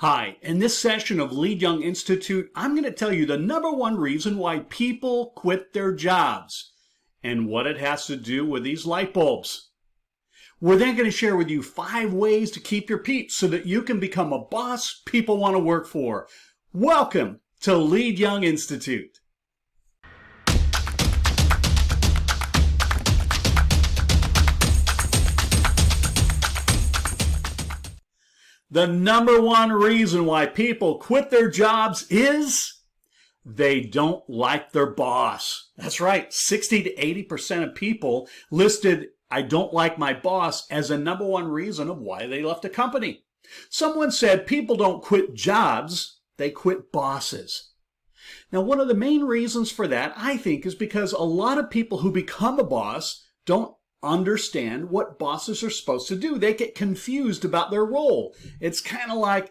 Hi, in this session of Lead Young Institute, I'm going to tell you the number one reason why people quit their jobs and what it has to do with these light bulbs. We're then going to share with you 5 ways to keep your peeps so that you can become a boss people want to work for. Welcome to Lead Young Institute. The number one reason why people quit their jobs is they don't like their boss. That's right, 60 to 80% of people listed I don't like my boss as a number one reason of why they left a company. Someone said people don't quit jobs, they quit bosses. Now, one of the main reasons for that, I think, is because a lot of people who become a boss don't understand what bosses are supposed to do. They get confused about their role. It's kind of like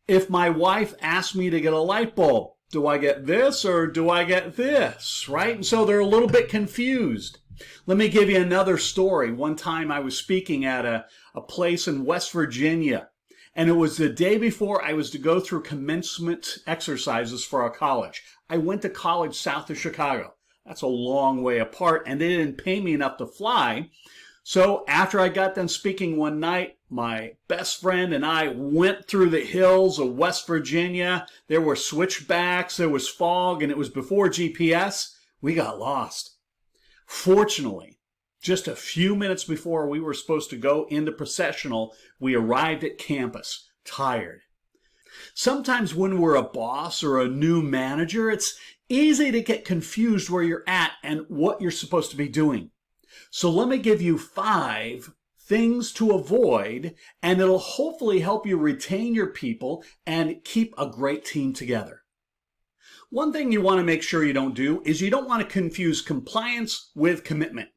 if my wife asked me to get a light bulb, do I get this or do I get this, right? And so they're a little bit confused. Let me give you another story. One time I was speaking at a place in West Virginia, and it was the day before I was to go through commencement exercises for our college. I went to college south of Chicago. That's a long way apart, and they didn't pay me enough to fly. So after I got done speaking one night, my best friend and I went through the hills of West Virginia. There were switchbacks, there was fog, and it was before GPS. We got lost. Fortunately, just a few minutes before we were supposed to go into processional, we arrived at campus, tired. Sometimes when we're a boss or a new manager, it's easy to get confused where you're at and what you're supposed to be doing. So let me give you 5 things to avoid, and it'll hopefully help you retain your people and keep a great team together. One thing you want to make sure you don't do is you don't want to confuse compliance with commitment.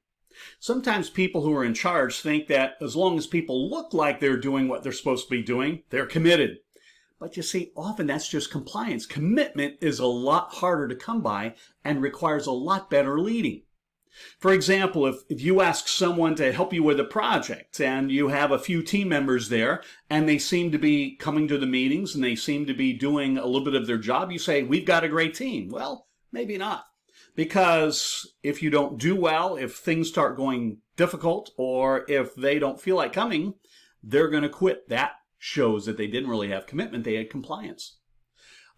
Sometimes people who are in charge think that as long as people look like they're doing what they're supposed to be doing, they're committed. But you see, often that's just compliance. Commitment is a lot harder to come by and requires a lot better leading. For example, if you ask someone to help you with a project and you have a few team members there and they seem to be coming to the meetings and they seem to be doing a little bit of their job, you say, we've got a great team. Well, maybe not. Because if you don't do well, if things start going difficult, or if they don't feel like coming, they're going to quit. That shows that they didn't really have commitment, they had compliance.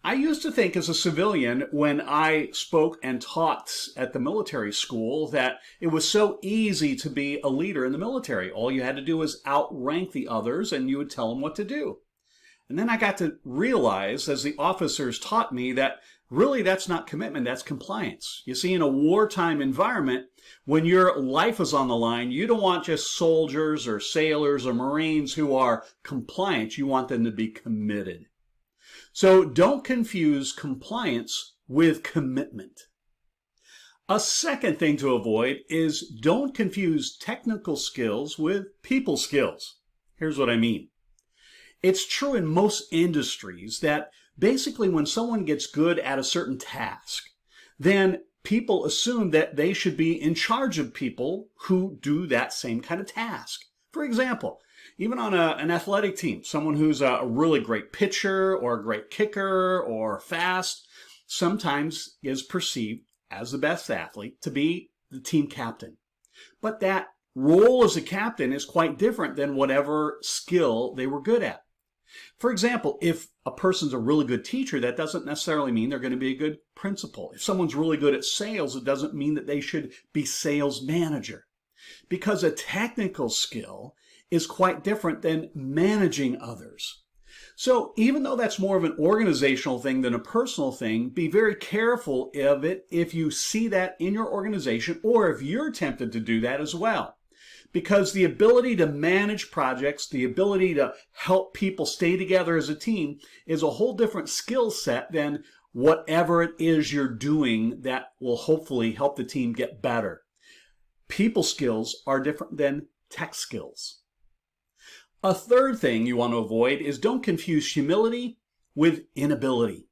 I used to think as a civilian when I spoke and taught at the military school that it was so easy to be a leader in the military. All you had to do was outrank the others and you would tell them what to do. And then I got to realize as the officers taught me that really that's not commitment, that's compliance. You see, in a wartime environment, when your life is on the line, you don't want just soldiers or sailors or Marines who are compliant. You want them to be committed. So don't confuse compliance with commitment. A second thing to avoid is don't confuse technical skills with people skills. Here's what I mean. It's true in most industries that basically when someone gets good at a certain task, then people assume that they should be in charge of people who do that same kind of task. For example, even on an athletic team, someone who's a really great pitcher or a great kicker or fast sometimes is perceived as the best athlete to be the team captain. But that role as a captain is quite different than whatever skill they were good at. For example, if a person's a really good teacher, that doesn't necessarily mean they're going to be a good principal. If someone's really good at sales, it doesn't mean that they should be sales manager. Because a technical skill is quite different than managing others. So even though that's more of an organizational thing than a personal thing, be very careful of it if you see that in your organization or if you're tempted to do that as well. Because the ability to manage projects, the ability to help people stay together as a team is a whole different skill set than whatever it is you're doing that will hopefully help the team get better. People skills are different than tech skills. A third thing you want to avoid is don't confuse humility with inability.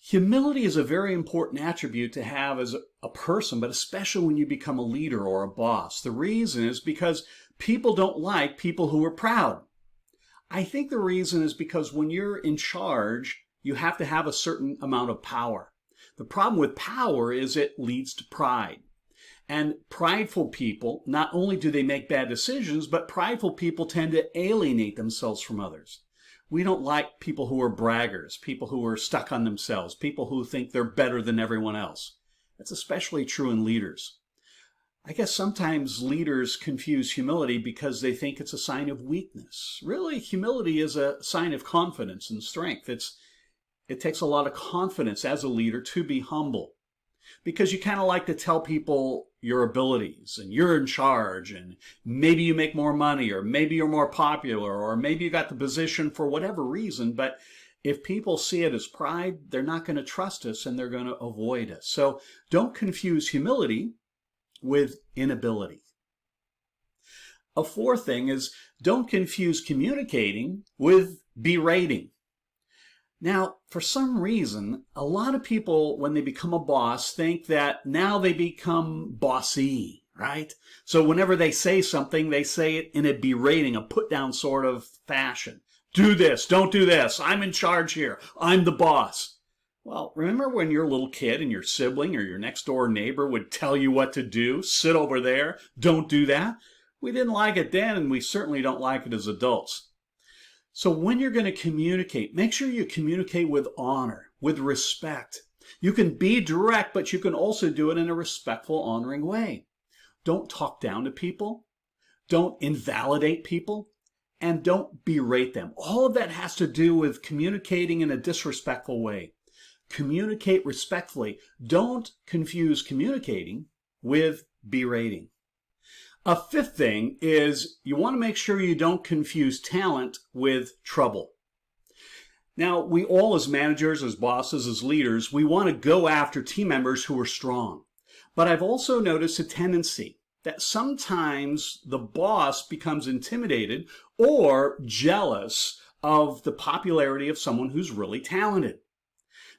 Humility is a very important attribute to have as a person, but especially when you become a leader or a boss. The reason is because people don't like people who are proud. I think the reason is because when you're in charge, you have to have a certain amount of power. The problem with power is it leads to pride. And prideful people, not only do they make bad decisions, but prideful people tend to alienate themselves from others. We don't like people who are braggers, people who are stuck on themselves, people who think they're better than everyone else. That's especially true in leaders. I guess sometimes leaders confuse humility because they think it's a sign of weakness. Really, humility is a sign of confidence and strength. It takes a lot of confidence as a leader to be humble, because you kind of like to tell people your abilities and you're in charge and maybe you make more money or maybe you're more popular or maybe you got the position for whatever reason. But if people see it as pride, they're not going to trust us and they're going to avoid us. So don't confuse humility with inability. A fourth thing is don't confuse communicating with berating. Now, for some reason, a lot of people, when they become a boss, think that now they become bossy, right? So whenever they say something, they say it in a berating, a put-down sort of fashion. Do this, don't do this, I'm in charge here, I'm the boss. Well, remember when you're a little kid and your sibling or your next door neighbor would tell you what to do? Sit over there, don't do that. We didn't like it then, and we certainly don't like it as adults. So when you're going to communicate, make sure you communicate with honor, with respect. You can be direct, but you can also do it in a respectful, honoring way. Don't talk down to people. Don't invalidate people. And don't berate them. All of that has to do with communicating in a disrespectful way. Communicate respectfully. Don't confuse communicating with berating. A fifth thing is you want to make sure you don't confuse talent with trouble. Now, we all as managers, as bosses, as leaders, we want to go after team members who are strong. But I've also noticed a tendency that sometimes the boss becomes intimidated or jealous of the popularity of someone who's really talented.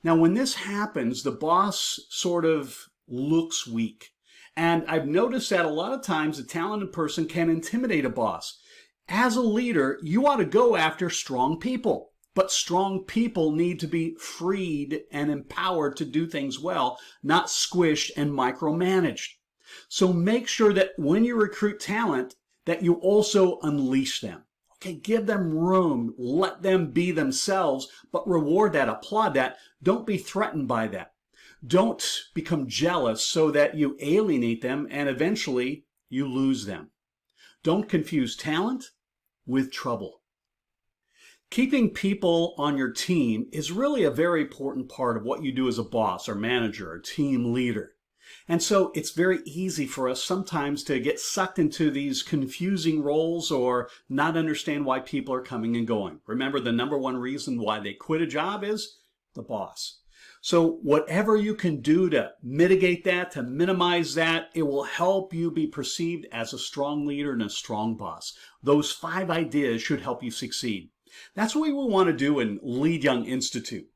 Now, when this happens, the boss sort of looks weak. And I've noticed that a lot of times a talented person can intimidate a boss. As a leader, you ought to go after strong people. But strong people need to be freed and empowered to do things well, not squished and micromanaged. So make sure that when you recruit talent, that you also unleash them. Okay, give them room, let them be themselves, but reward that, applaud that. Don't be threatened by that. Don't become jealous so that you alienate them and eventually you lose them. Don't confuse talent with trouble. Keeping people on your team is really a very important part of what you do as a boss or manager or team leader. And so it's very easy for us sometimes to get sucked into these confusing roles or not understand why people are coming and going. Remember, the number one reason why they quit a job is the boss. So whatever you can do to mitigate that, to minimize that, it will help you be perceived as a strong leader and a strong boss. Those 5 ideas should help you succeed. That's what we want to do in Lead Young Institute.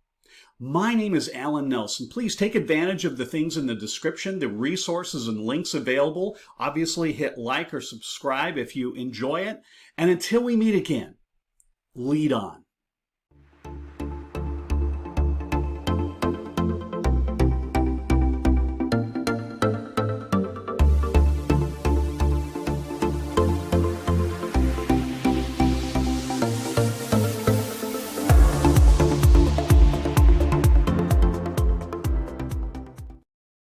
My name is Alan Nelson. Please take advantage of the things in the description, the resources and links available. Obviously, hit like or subscribe if you enjoy it. And until we meet again, lead on.